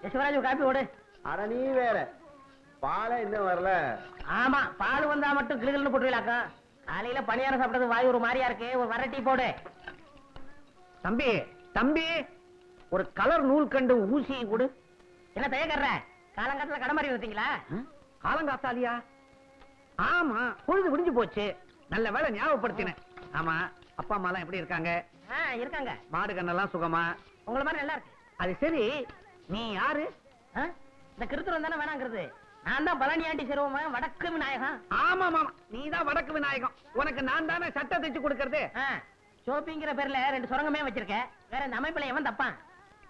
யசுவராஜ் ஒரு காப்பி ஓடு. அட நீ வேற பாலை இன்னும் வரல. ஆமா, பால் வந்தா மட்டும் கிளுகிள்னு போட்டுருவிலாக்கா. காலையில பணியாரம் சாப்பிட்டது வாய் ஒரு மாதிரியா இருக்கு. ஒரு வர டீ போடு. தம்பி தம்பி, ஒரு கலர் நூல் கண்டு ஊசி கொடு. என்ன தயக்கற? காலங்காலத்துல கடை மாதிரி வந்தீங்களா? காலங்காத்தாலியா? ஆமா, பொழுது முடிஞ்சு போச்சு. நல்ல வேலை ஞாபகப்படுத்தினேன். ஆமா, அப்பா அம்மா எல்லாம் எப்படி இருக்காங்க? இருக்காங்க. மாடு கண்ணெல்லாம் சுகமா? உங்களை மாதிரி நல்லா இருக்கு. அது சரி, நீ யாரு? இந்த கிருத்துரம் தானே வேணாங்கிறது. நான் தான் பழனியாண்டி சிறுவமா வடக்கு விநாயகம். ஆமா மாமா, நீ தான் வடக்கு விநாயகம். உனக்கு நான் தானே சட்டை தைச்சு கொடுக்கறது. ஷோப்பிங்கிற பேர்ல 2 சுரங்கமே வச்சிருக்க. வேற இந்த அமைப்புல எவன் தப்பான்?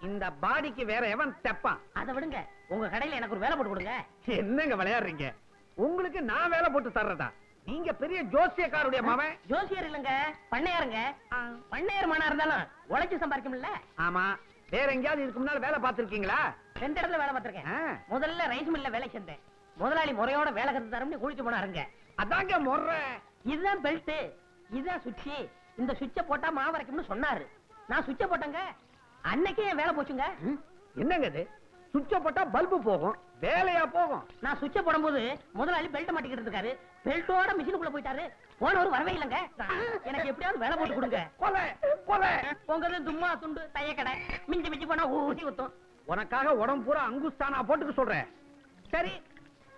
இந்த பாடிக்கு வேற எவன் தப்பான்? அதை விடுங்க, உங்க கடையில எனக்கு ஒரு வேலை போட்டு கொடுங்க. என்னங்க விளையாடுறீங்க? உங்களுக்கு நான் வேலை போட்டு தர்றதா? நீங்க பெரிய ஜோசியக்காருடைய மகன். ஜோசியர் இல்லங்க, பண்ணையாருங்க. பண்ணையார் மனா இருந்தாலும் உழைச்சு சம்பாதிக்கும்ல. ஆமா, வேற எங்கயாவது இதுக்கு முன்னால வேலை பார்த்திருக்கீங்களா? 2 இடத்துல வேலை பார்த்திருக்கேன். முதல்ல ரைஸ் மில்ல வேலை செஞ்சேன். முதலாளி முறையோட வேலை கத்து தரம்னு குளிச்சு போனாருங்க. அதாங்க முறை. இதுதான் பெல்ட், இதுதான் சுவிட்ச். இந்த சுவிட்ச போட்டா மாவு வரைக்கும்னு சொன்னாரு. நான் சுவிட்ச போட்டேங்க. அன்னைக்கே வேலை போச்சுங்க. என்னங்க இது? சுவிட்ச போட்டா பல்பு போகும், வேலையா போகும். நான் சுவிட்ச போடும்போது முதலாளி பெல்ட் மாட்டிக்கிட்டு இருக்காரு. பெல்ட்டோட மிஷினுக்குள்ள போயிட்டாரு. போனவர் வரவே இல்லைங்க. எனக்கு எப்படியாவது வேலை போட்டு கொடுங்க. கொலை கொலை. உங்க தும்மா துண்டு தையக்கடை மிஞ்சி மிஞ்சி போனா ஊசி ஊத்தும். உனக்காக உடம்பு பூரா அங்குஸ்தானா போட்டுக்க சொல்றேன். சரி,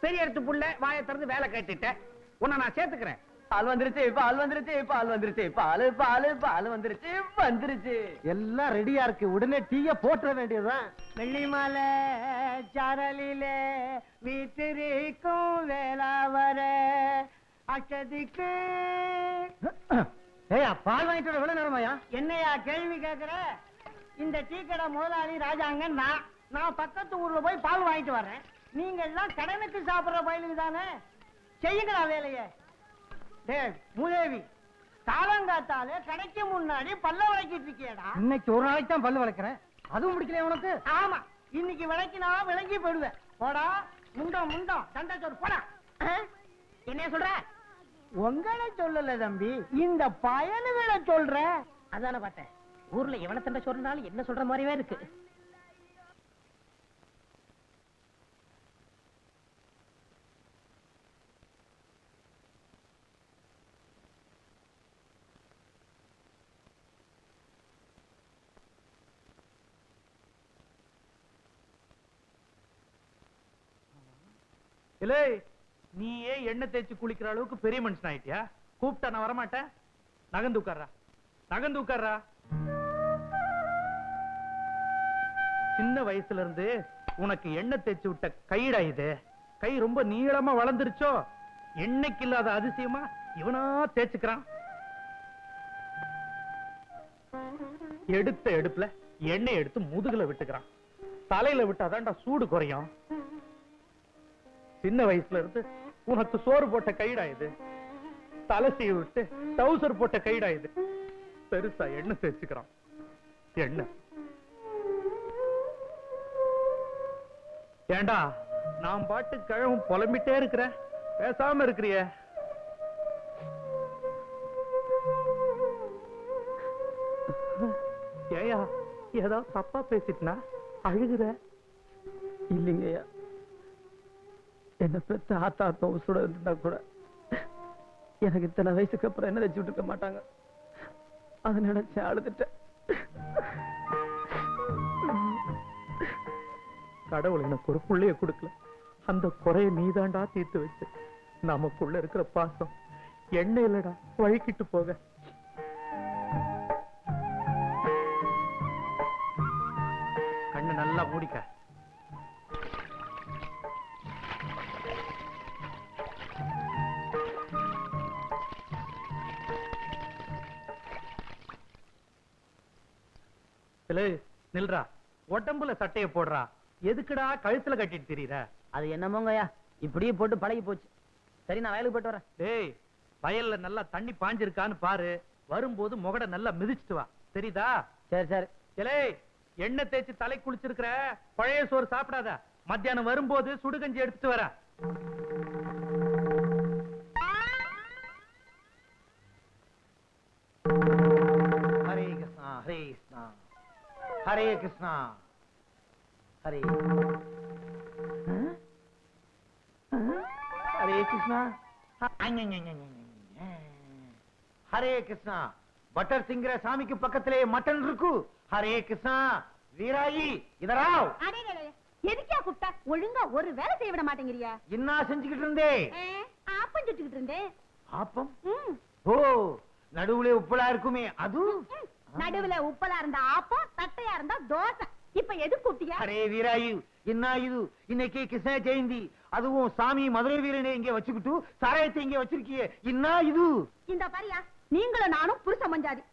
பெரிய எடுத்து புள்ள வாயை திறந்து வேலை கேட்டுட்டேன். உன்னை நான் சேர்த்துக்கிறேன். பால் வந்துருச்சு, பால் வந்துருச்சு, பால் வந்துருச்சு, பால் பால் பால் வந்துருச்சு வந்துருச்சு. எல்லாம் ரெடியா இருக்கு. உடனே டீய போட்டுற வேண்டியதுதான். வெள்ளிமலை சாரலிலே வீட்டிற்கும் வேளாவர அச்சதிக்கு. ஏயா, பால் வாங்கிட்டு வர எவ்வளவு நேரமாயா? என்னையா கேள்வி கேக்குற? இந்த டீ கடை முதலாளி ராஜாங்க. நான் பக்கத்து ஊர்ல போய் பால் வாங்கிட்டு வர்றேன். நீங்க எல்லாம் கடனுக்கு சாப்பிடுற பயிலுக்கு தானே. செய்யுங்களா வேலைய. மூதேவி, காலங்காத்தாலே கடைக்கு முன்னாடி பல்ல விளக்கிட்டு இருக்கியடா. இன்னைக்கு ஒரு நாளைக்கு தான் பல்லு விளக்குறேன், அதுவும் முடிக்கல உனக்கு? ஆமா, இன்னைக்கு விளக்கினா விளங்கி போயிடுவேன். போடா முண்டம் முண்டம் சண்டை சோறு போடா. என்ன சொல்ற? உங்களை சொல்லல தம்பி, இந்த பயலுகளை சொல்ற. அதான பார்த்தேன். ஊர்ல எவனை சண்டை சொல்றாலும் என்ன சொல்ற மாதிரியே இருக்கு. இல்ல, நீயே எண்ணெய் தேய்ச்சி குளிக்கிற அளவுக்கு பெரிய மனுஷன் ஆயிட்டியா? கூப்பிட்டா நான் வரமாட்டேன். நகந்து உட்கார்றா, நகந்து உட்கார்றா. சின்ன வயசுல இருந்து உனக்கு எண்ணெய் தேய்ச்சி விட்ட கைடா இது. கை ரொம்ப நீளமா வளர்ந்துருச்சோ? எண்ணெய்க்கு இல்லாத அதிசயமா இவனா தேய்ச்சுக்கிறான். எடுத்த எடுப்புல எண்ணெய் எடுத்து முதுகுல விட்டுக்கிறான். தலையில விட்டாதான்டா சூடு குறையும். சின்ன வயசுல இருந்து உனக்கு சோறு போட்ட கைடா இது. தலை சீவி விட்டு டவுசர் போட்ட கைடா இது. பெருசா எண்ணெய் தேய்ச்சுக்கிறான். எண்ணெய் ஏண்டா, நான் பாட்டு கிழவும் புலம்பிட்டே இருக்கிறேன், பேசாம இருக்கிறிய? ஏயா, ஏதாவது தப்பா பேசிட்டுனா அழுகுற? இல்லைங்கய்யா, என்ன பெத்த ஆத்தா உசுட இருந்தா கூட எனக்கு இத்தனை வயசுக்கு அப்புறம் என்ன வச்சுட்டு இருக்க மாட்டாங்க. அதை நினைச்சு அழுதுட்டேன். கடவுள் எனக்கு ஒரு புள்ளைய கொடுக்கல, அந்த குறைய நீதாண்டா தீர்த்து வச்சு. நமக்குள்ள இருக்கிற பாசம் எண்ணெய் இல்லடா வழுக்கிட்டு போக. கண்ணு நல்லா மூடிக்க. நில்றா, உடம்புல சட்டைய போடுறா. எதுக்குடா கழுத்துல கட்டிட்டு தெரியுற? அது என்னமோங்கய்யா, இப்படியே போட்டு பழகி போச்சு. சரி, நான் வயலுக்கு போயிட்டு வரேன். டேய், வயல்ல நல்லா தண்ணி பாஞ்சிருக்கான்னு பாரு. வரும்போது முகட நல்லா மிதிச்சுட்டு வா, தெரியுதா? சரி சரி. ஏலே, எண்ணெய் தேய்ச்சி தலை குளிச்சிருக்கிற, பழைய சோறு சாப்பிடாத. மத்தியானம் வரும்போது சுடுகஞ்சி எடுத்துட்டு வர. ஹரே கிருஷ்ணா ஹரே கிருஷ்ணா ஹரே கிருஷ்ணா ஹரே ஹரே கிருஷ்ணா ஹரே கிருஷ்ணா பட்டர் சிங்கிற சாமிக்கு பக்கத்திலே மட்டன் இருக்கு ஹரே கிருஷ்ணா வீராயி இதராவ் எதுக்கா கூப்பிட்ட ஒழுங்கா ஒரு வேலை செய்ய விட மாட்டேங்கிறியா என்ன செஞ்சுக்கிட்டு இருந்தே ஆப்பம் சுட்டுக்கிட்டு இருந்தேன் ஆப்பம் ஓ நடுவுல உப்பலா இருக்குமே அது நடுவுல உப்பலா இருந்தா ஆப்பம் தட்டையா இருந்தா தோசை இப்ப எது கூப்பிட்டியா அரே வீராயு என்ன இது இன்னைக்கு கிருஷ்ண ஜெயந்தி அதுவும் சாமி மதுரை வீரனை இங்க வச்சுக்கிட்டு சாராயத்தை இங்க வச்சிருக்கிய என்ன இது இந்த பாரியா நீங்களும் நானும் புருஷ மஞ்சாதி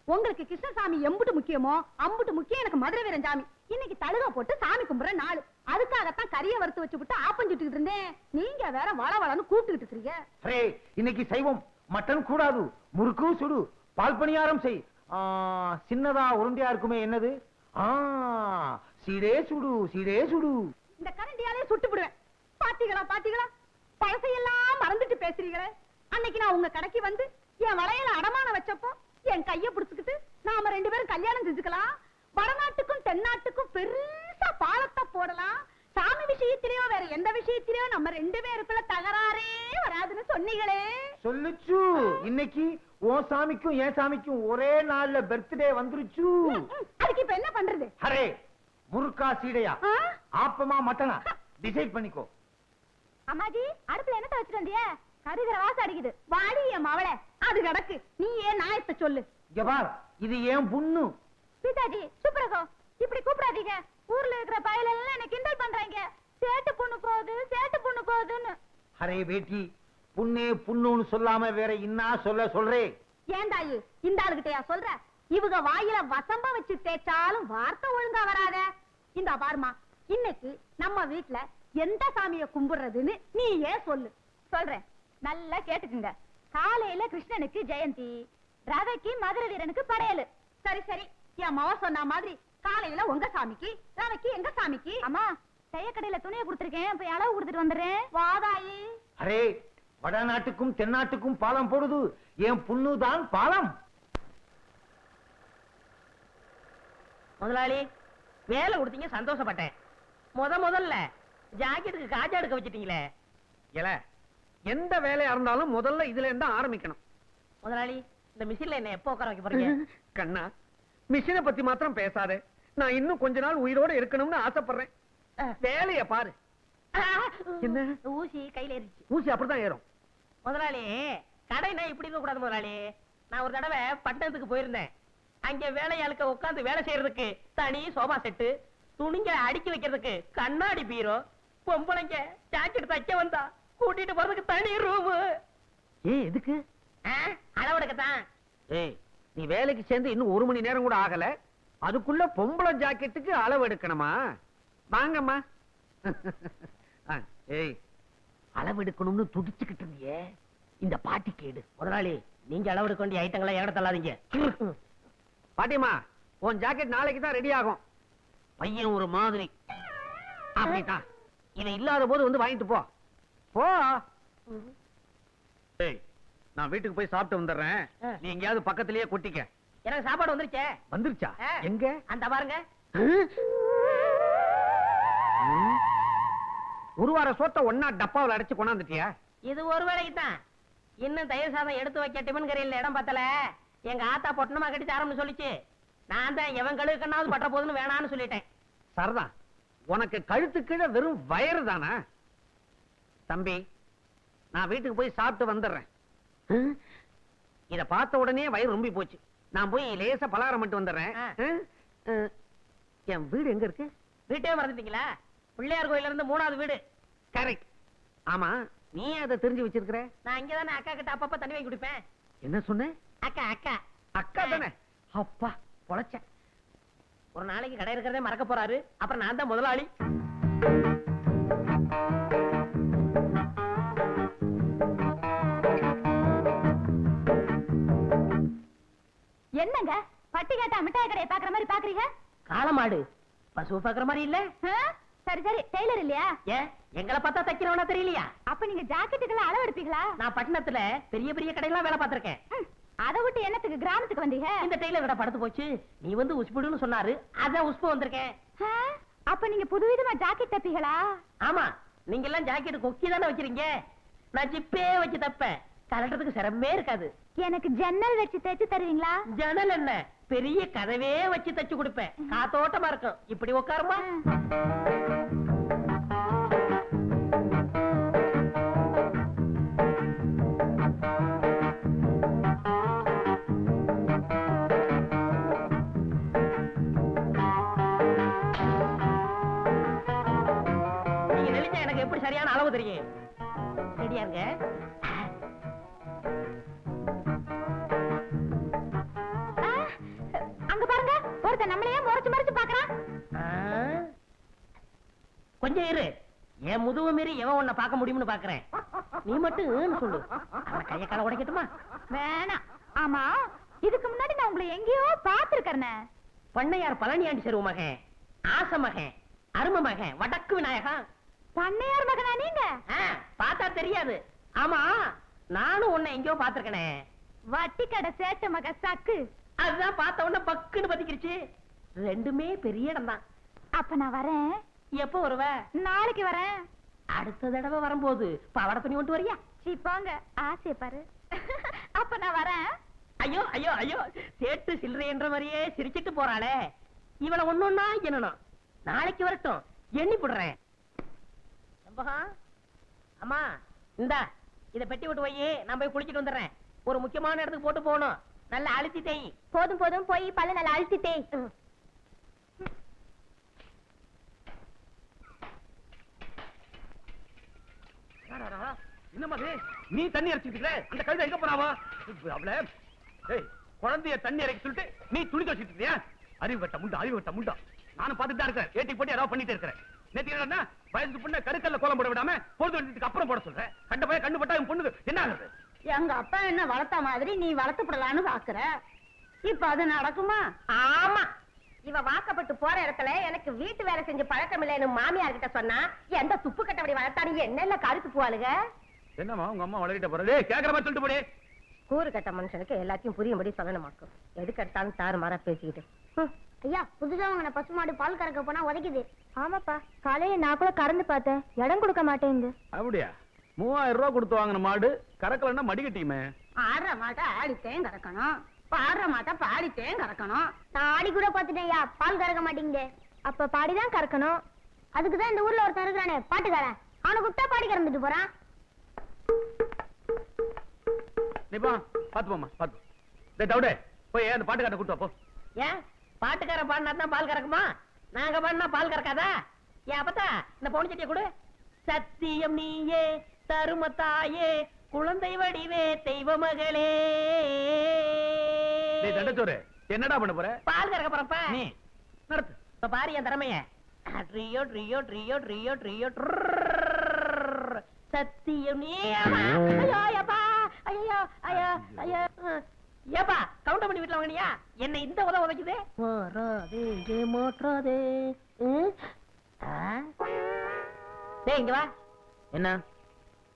உங்களுக்கு கிருஷ்ணசாமி எம்புட்டு முக்கியமோ அம்புட்டு முக்கியம் எனக்கு மதுரை வீரன் சாமி இன்னைக்கு தழுக போட்டு சாமி கும்பிடுற நாள் அதுக்காகத்தான் கறிய வறுத்து வச்சுட்டு ஆப்பம் சுட்டுக்கிட்டு இருந்தேன் நீங்க வேற வளவளன்னு கூப்பிட்டுக்கிட்டு இருக்கீங்க அரே இன்னைக்கு சைவம் மட்டன் கூடாது முறுக்கு சுடு பால் பணியாரம் செய் சின்னதா உருண்டையா இருக்குமே என்னது சீடே சுடு சீடே சுடு இந்த கரண்டியாலே சுட்டு விடுவேன் பாத்தீங்களா பாத்தீங்களா பழசையெல்லாம் மறந்துட்டு பேசுறீங்களே அன்னைக்கு நான் உங்க கடைக்கு வந்து என் வளையல அடமான வச்சப்போ என் கைய புடிச்சுக்கிட்டு நாம 2 பேரும் கல்யாணம் செஞ்சுக்கலாம் வடநாட்டுக்கும் தென்னாட்டுக்கும் பெருசா பாலத்தை போடலாம் சாமி விஷயத்திலேயோ வேற எந்த விஷயத்திலேயோ நம்ம 2 பேருக்குள்ள தகராறே வராதுன்னு சொன்னீங்களே சொல்லுச்சு இன்னைக்கு உன் சாமிக்கும் என் சாமிக்கும் ஒரே நாள்ல பர்த்டே வந்துருச்சு அதுக்கு இப்ப என்ன பண்றது அரே முறுக்கா சீடையா ஆப்பமா மட்டனா டிசைட் பண்ணிக்கோ அம்மாஜி அடுப்புல என்ன வச்சிட்டு வந்திய கருகிற வாசம் அடிக்குது வாடி என் மவளை அது கிடக்கு நீ ஏன் நாயத்தை சொல்லு இங்க பார் இது ஏன் புண்ணு பிதாஜி சுப்ரகோ இப்படி கூப்பிடாதீங்க ஊர்ல இருக்கிற பயல எல்லாம் என்ன கிண்டல் பண்றாங்க சேட்டு பொண்ணு போகுதுன்னு அரே பேட்டி புண்ணே புண்ணுன்னு சொல்லாம வேற என்ன சொல்றே ஏன் தாயி இந்த ஆளுகிட்டயா சொல்ற இவங்க வாயில வசம்ப வச்சு தேய்ச்சாலும் வார்த்தை ஒழுங்கா வராத இந்த பாருமா இன்னைக்கு நம்ம வீட்டுல எந்த சாமியை கும்பிடுறதுன்னு நீ ஏன் சொல்லு சொல்றேன் நல்லா கேட்டுக்குங்க காலையில கிருஷ்ணனுக்கு ஜெயந்தி ரவைக்கு மதுரை வீரனுக்கு படையலு சரி சரி என் மவ சொன்ன மாதிரி காலையில உங்க சாமிக்கு ரவைக்கு எங்க சாமிக்கு அம்மா தையக்கடையில துணியை கொடுத்துருக்கேன் போய் அளவு கொடுத்துட்டு வந்துடுறேன் வாதாயி அரே வடநாட்டுக்கும் தென்னாட்டுக்கும் பாலம் போடுது என் புண்ணுதான் பாலம் முதலாளி வேலை கொடுத்தீங்க சந்தோஷப்பட்டேன் முதல்ல ஜாக்கெட்டுக்கு காஜா எடுக்க வச்சிட்டீங்களே எந்த வேலையா இருந்தாலும் முதல்ல இதுல இருந்தா ஆரம்பிக்கணும் முதலாளி இந்த மிஷின்ல என்ன எப்போ உட்கார வைக்க போறீங்க கண்ணா மிஷினை பத்தி மாத்திரம் பேசாதே நான் இன்னும் கொஞ்ச நாள் உயிரோட இருக்கணும்னு ஆசைப்படுறேன் வேலைய பாரு என்ன ஊசி கையில ஏறிச்சு ஊசி அப்படிதான் ஏறும் முதலாளி கடைனா இப்படி இருக்க கூடாது முதலாளி நான் ஒரு தடவை பட்டணத்துக்கு போயிருந்தேன் அங்க வேலையாளுக்க உட்கார்ந்து வேலை செய்யறதுக்கு தனி சோபா செட்டு துணிங்க அடுக்கி வைக்கிறதுக்கு கண்ணாடி பீரோ பொம்பளைங்க ஜாக்கெட் தைக்க வந்தா கூட்டிட்டு போறதுக்கு தனி ரூம் எதுக்கு அளவெடுக்கத்தான் ஏய் நீ வேலைக்கு சேர்ந்து இன்னும் 1 மணி நேரம் கூட ஆகல அதுக்குள்ள பொம்பளை ஜாக்கெட்டுக்கு அளவு எடுக்கணுமா வாங்கம்மா ஏய் அளவு எடுக்கணும்னு துடிச்சுக்கிட்டு இருந்தியே இந்த பாட்டி கேடு முதலாளி நீங்க அளவு எடுக்க வேண்டிய ஐட்டங்களை இடம் தள்ளாதீங்க பாட்டிமா உன் ஜாக்கெட் நாளைக்கு தான் ரெடி ஆகும் பையன் ஒரு மாதிரி அப்படித்தான் இவன் இல்லாத போது வந்து வாங்கிட்டு போ போ ஏய் நான் வீட்டுக்கு போய் சாப்பிட்டு வந்துடுறேன் நீ எங்கயாவது பக்கத்திலேயே கொட்டிக்க எனக்கு சாப்பாடு வந்துருச்சே வந்துருச்சா எங்க அந்த பாருங்க ஒரு வார சோத்த ஒன்னா டப்பாவில் அடைச்சு கொண்டாந்துட்டியா இது ஒரு வேளைக்கு தான் இன்னும் தயிர் சாதம் எடுத்து வைக்க டிபன் கரையில் இடம் பத்தல எங்க ஆத்தா பொட்டணமா கட்டி ஆரம்பிச்சு சொல்லிச்சு நான் தான் எவன் கழுவுக்கண்ணாவது பட்ட போதுன்னு வேணான்னு சொல்லிட்டேன் சரதான் உனக்கு கழுத்து கீழே வெறும் வயறு தானா தம்பி நான் வீட்டுக்கு போய் சாப்பிட்டு வந்துடுறேன் இத பார்த்த உடனே வயிறு ரொம்பி போச்சு நான் போய் லேசா பலகாரம் மட்டும் வந்துடுறேன் என் வீடு எங்க இருக்கு வீட்டே மறந்துட்டீங்களா பிள்ளையார் கோயில இருந்து 3வது வீடு கரெக்ட் ஆமா நீ அதை தெரிஞ்சு வச்சிருக்கிற நான் இங்கதானே அக்கா கிட்ட அப்பப்ப தண்ணி வாங்கி குடிப்பேன் என்ன சொன்ன அக்கா அக்கா அக்கா தானே அப்பா பொழைச்சேன் ஒரு நாளைக்கு கடை இருக்கிறதே மறக்க போறாரு அப்புறம் நான் தான் முதலாளி என்னங்க பட்டி கேட்டா மிட்டாய் கடையை பாக்குற மாதிரி பாக்குறீங்க காளமாடு பசு பாக்குற மாதிரி இல்ல சரி சரி டெய்லர் இல்லையா ஏன் எங்களை பார்த்தா தைக்கிறவனா தெரியலையா அப்ப நீங்க ஜாக்கெட்டுக்கெல்லாம் அளவு எடுப்பீங்களா நான் பட்டணத்துல பெரிய பெரிய கடையெல்லாம் வேலை பார்த்திருக்கேன் அதை விட்டு என்னத்துக்கு கிராமத்துக்கு வந்தீங்க இந்த டெய்லர் கடை படுத்து போச்சு நீ வந்து உஸ்புடுன்னு சொன்னாரு அதான் உஸ்பு வந்திருக்கேன் அப்ப நீங்க புதுவிதமா ஜாக்கெட் தப்பீங்களா? ஆமா, நீங்க எல்லாம் ஜாக்கெட் கொக்கி தானே வச்சிருக்கீங்க, நான் ஜிப்பே வச்சு தப்பேன். கலட்டுறதுக்கு சிரமமே இருக்காது. எனக்கு ஜன்னல் வச்சு தைச்சு தருவீங்களா? ஜன்னல் என்ன, பெரிய கதவே வச்சு தச்சு கொடுப்பேன். காத்தோட்டமா இருக்கும். இப்படி உட்காருமா. நீங்க நெளிச்சா எனக்கு எப்படி சரியான அளவு தெரியும். ரெடியா இருங்க. அங்க பாருங்க, ஒருத்தன் நம்மளையே முறைச்சு முறைச்சு பாக்குறான். கொஞ்சம் இரு, என் முதுகு மீறி எவன் உன்னை பார்க்க முடியும்னு பாக்குறேன். நீ மட்டும் சொல்லு, அவன் கைய கால உடைக்கட்டுமா? வேணாம். ஆமா, இதுக்கு முன்னாடி நான் உங்களை எங்கேயோ பாத்துருக்கேன். பண்ணையார் பழனியாண்டி செருவு மகன், ஆச மகன், அரும மகன், வடக்கு விநாயகன். பண்ணையார் மகனா நீங்க? பார்த்தா தெரியாது. ஆமா, நானும் உன்னை எங்கேயோ பாத்துருக்கனே. வட்டி கடை சேட்ட மக சக்கு. அதுதான் பார்த்த உடனே பக்குன்னு பத்திக்கிருச்சு. ரெண்டுமே பெரிய இடம் தான். அப்ப நான் வரேன். எப்போ வருவ? நாளைக்கு வரேன். அடுத்த தடவை வரும்போது பாவாடை துணி கொண்டு வரியா? போங்க, ஆசைய பாரு. அப்ப நான் வரேன். ஐயோ ஐயோ ஐயோ, சேட்டு சில்லறை என்ற மாதிரியே சிரிச்சிட்டு போறாளே. இவளை ஒன்னொன்னா என்னணும். நாளைக்கு வரட்டும், எண்ணி போடுறேன். அம்மா, இந்தா இத பெட்டி விட்டு போய் நான் போய் குளிச்சிட்டு வந்துடுறேன். ஒரு முக்கியமான இடத்துக்கு போட்டு போகணும். நல்லா அழுத்தி தேய். போதும் போதும், போய் பல்ல நல்லா அழுத்தி தேய். என்னமா நீ தண்ணி அரைச்சிட்டு அந்த கழுதை எங்க போறாவோ? அவள குழந்தைய தண்ணி இறக்கி சொல்லிட்டு நீ துணி துவச்சிட்டு இருக்கியா? அறிவு கட்ட முண்டா, அறிவு கட்ட முண்டா. நானும் பார்த்துட்டு தான் இருக்கேன். ஏட்டி போட்டு யாராவது பண்ணிட்டு இருக்கிறேன். நேற்று என்ன வயசுக்கு பொண்ணு கருக்கல்ல கோலம் போட விடாம பொழுது வந்ததுக்கு அப்புறம் போட சொல்றேன். கண்ட பையன் கண்ணு பட்டா என் பொண்ணுக்கு என்ன ஆகுது? எங்க அப்பா என்ன வளர்த்த மாதிரி நீ வளர்த்துப்படலான்னு பாக்குற. இப்ப அது நடக்குமா? ஆமா, இவ வாக்கப்பட்டு போற இடத்துல எனக்கு வீட்டு வேலை செஞ்சு பழக்கம் இல்லைன்னு மாமியார் கிட்ட சொன்னா எந்த துப்பு கட்டபடி வளர்த்தானு என்ன கருத்து போவாளுங்க. என்னமா உங்க அம்மா வளரிட்ட போறே? கேக்குற மாதிரி சொல்லிட்டு போடே. கூறு கட்ட மனுஷனுக்கு எல்லாத்தையும் புரியும்படி சொல்லணுமாக்கும். எதுக்கு எடுத்தாலும் தாறு மாறா பேசிக்கிட்டு. ஐயா, புதுசா வாங்கின பசுமாடு பால் கறக்க போனா உதைக்குது. ஆமாப்பா, காலையில நான் கூட கறந்து பார்த்தேன், இடம் கொடுக்க மாட்டேங்குது. அப்படியா? 3000 ரூபாய் கொடுத்து வாங்கின மாடு கறக்கலன்னா மடிக்கட்டியுமே. ஆடுற மாட்டை ஆடித்தேன் கறக்கணும், பாடுற மாட்டை பாடித்தேன் கறக்கணும். நான் ஆடி கூட பாத்துட்டேன்யா, பால் கறக்க மாட்டேங்குது. அப்ப பாடிதான் கறக்கணும். அதுக்குதான் இந்த ஊர்ல ஒருத்தன் இருக்கிறானே பாட்டுக்காரன், அவனை கூப்பிட்டா பாடி கறந்துட்டு போறான். நீப்பா பாத்து போமா, பாத்து. டவுடே போய் அந்த பாட்டுக்காரனை கூட்டு வா போ. ஏன் பாட்டுக்கார பாடினா தான் பால் கறக்குமா? நாங்க பாடினா பால் கறக்காதா? ஏன் அப்பத்தா இந்த பவுன் சட்டியை கொடு. சத்தியம் நீயே தரும தாயே குழந்தை வடிவே தெய்வ மகளே. தண்டச்சோறு என்னடா பண்ண போற? பால் கறக்க போறப்ப நீ நடத்து. இப்ப பாரு என் திறமைய. ட்ரியோ ட்ரியோ ட்ரியோ ட்ரியோ ட்ரியோ சத்தியம் நீ. ஐயோ அப்பா, ஐயோ ஐயோ ஐயோ. ஏப்பா கவுண்டர் பண்ணி வீட்டுல வாங்கினியா? என்ன இந்த உதைக்குது. மாறாதே ஏமாற்றாதே. டேய் இங்க வா. என்ன?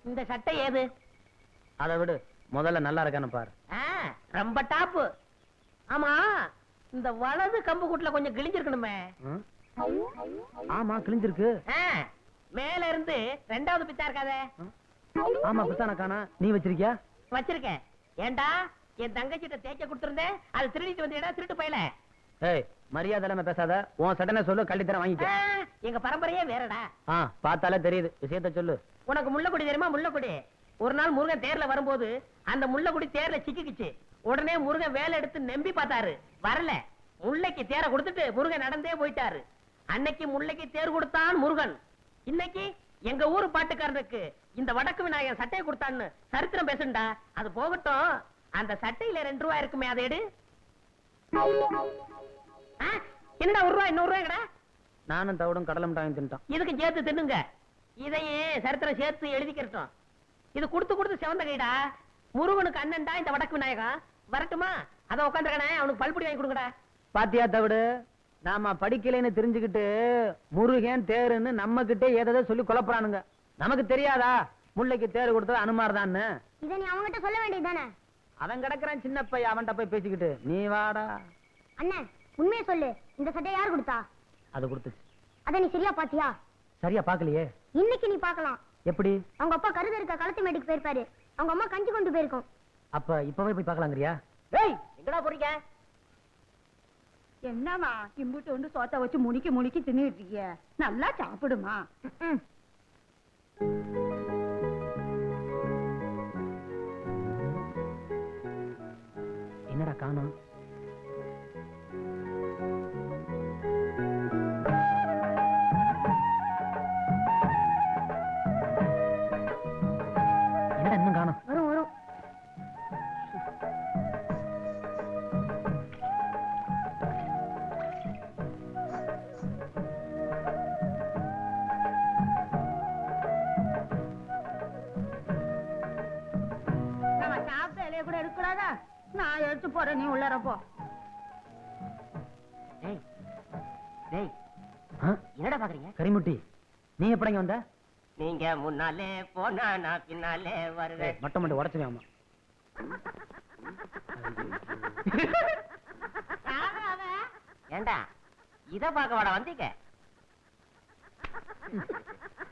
இந்த சட்டை ஏது? அதை விடு, முதல்ல நல்லா இருக்கான்னு பாரு. ரொம்ப டாப்பு. ஆமா, இந்த வலது கம்பு கூட்டுல கொஞ்சம் கிழிஞ்சிருக்கணுமே. ஆமா கிழிஞ்சிருக்கு. மேல இருந்து ரெண்டாவது பித்தா இருக்காதே. ஆமா பித்தான காணா. நீ வச்சிருக்கியா? வச்சிருக்கேன். ஏண்டா என் தங்கச்சிட்ட தேய்க்க கொடுத்திருந்தேன், அது திருடிட்டு வந்தீடா திருட்டு பையல. ஏய் மரியாதை இல்லாம பேசாத. உன் சட்டனை சொல்லு, கள்ளித்தரம் வாங்கிக்க. எங்க பரம்பரையே வேறடா. பார்த்தாலே தெரியுது, விஷயத்த சொல்லு. உனக்கு முள்ளக்குடி தெரியுமா? முள்ளக்குடி. ஒரு நாள் முருகன் தேர்ல வரும்போது அந்த முள்ளக்குடி தேர்ல சிக்கிக்குச்சு. உடனே முருகன் வேலை எடுத்து நம்பி பார்த்தாரு, வரல. முல்லைக்கு தேர கொடுத்துட்டு முருகன் நடந்தே போயிட்டாரு. அன்னைக்கு முல்லைக்கு தேர் கொடுத்தான் முருகன். இன்னைக்கு எங்க ஊரு பாட்டுக்காரனுக்கு இந்த வடக்கு விநாயகன் சட்டையை கொடுத்தான்னு சரித்திரம் பேசுண்டா. அது போகட்டும், அந்த சட்டையில 2 ரூபாய் இருக்குமே, அதை எடு. என்னடா 1 ரூபாய் 200 ரூபாய்டா? நானும் தவிடும் கடலை மிட்டாயும் தின்ட்டான். இதுக்கு சேர்த்து தின்னுங்க. இதையே சரித்திரம் சேர்த்து எழுதிக்கிறோம். இது கொடுத்து கொடுத்து செவந்த கைடா. முருகனுக்கு அண்ணன்டா இந்த வடக்கு விநாயகன். வரட்டுமா? அத உட்காந்துருக்கானே, அவனுக்கு பல்புடி வாங்கி கொடுங்கடா. பாத்தியா தவிடு, நாம படிக்கலைன்னு தெரிஞ்சுக்கிட்டு முருகன் தேருன்னு நம்ம கிட்டே ஏதோ சொல்லி குழப்பறானுங்க. நமக்கு தெரியாதா முல்லைக்கு தேர் கொடுத்தது அனுமார்தான்னு? இத நீ அவன்கிட்ட சொல்ல வேண்டியதுதானே? அவன் கிடக்குறான் சின்ன பையன், அவன்கிட்ட போய் பேசிக்கிட்டு நீ வாடா. அண்ணே உண்மையை சொல்லு, இந்த சட்டையை யார் கொடுத்தா? அது கொடுத்துச்சு. அத நீ சரியா பாத்தியா? சரியா பாக்கலையே. இன்னைக்கு நீ பார்க்கலாம். எப்படி? அவங்க அப்பா கருது இருக்க களத்து மேட்டுக்கு போயிருப்பாரு. அவங்க அம்மா கஞ்சி கொண்டு போயிருக்கோம். அப்ப இப்பவே போய் பார்க்கலாங்கறியா? டேய் எங்கடா போறீங்க? என்னம்மா இம்புட்டு வந்து சோத்த வச்சு முனிக்கி முனிக்கி தின்னுட்டு இருக்கிய? நல்லா சாப்பிடுமா. என்னடா காணோம்? என்னடா இன்னும் காணோம்? வரும் வரும். நம்ம சாப்பிட்ட இலைய கூட எடுக்கக்கூடாதா? நான் எடுத்து போறேன், நீ உள்ளார போ. டேய் டேய் ஆ? என்னடா பாக்குறீங்க? கரிமுட்டி, நீ எப்படிங்க வந்த? நீங்க முன்னாலே போனா நான் பின்னாலே வருவேன். மொட்டை மொட்டை உடச்சுவே. ஆமா, யாரா அவன்? ஏண்டா இத பாக்க வாடா வந்தீங்க?